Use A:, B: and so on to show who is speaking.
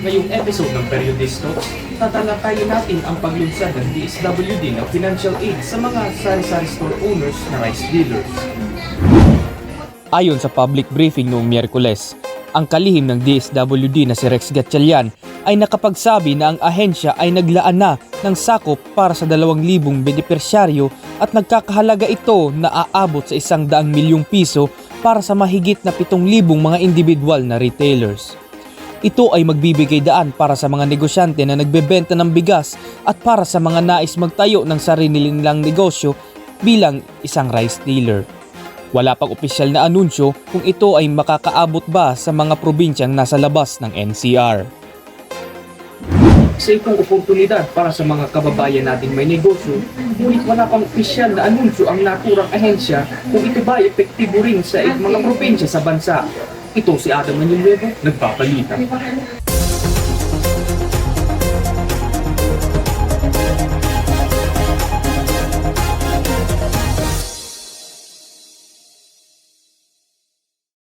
A: Ngayong episode ng Periodist Talks, tatalakayin natin ang paglunsad ng DSWD ng financial aid sa mga sari-sari store owners na rice dealers.
B: Ayon sa public briefing noong Miyerkules, ang kalihim ng DSWD na si Rex Gatchalian ay nakapagsabi na ang ahensya ay naglaan na ng sakop para sa 2,000 benepisyaryo at nagkakahalaga ito na aabot sa 100 milyong piso para sa mahigit na 7,000 mga individual na retailers. Ito ay magbibigay daan para sa mga negosyante na nagbebenta ng bigas at para sa mga nais magtayo ng sarili nilang negosyo bilang isang rice dealer. Wala pang opisyal na anunsyo kung ito ay makakaabot ba sa mga probinsyang nasa labas ng NCR.
A: Sa itong oportunidad para sa mga kababayan nating may negosyo, ngunit wala pang opisyal na anunsyo ang naturang ahensya kung ito ba ay epektibo rin sa mga probinsya sa bansa. Ito si Adam Manunuevo, nagpapalita.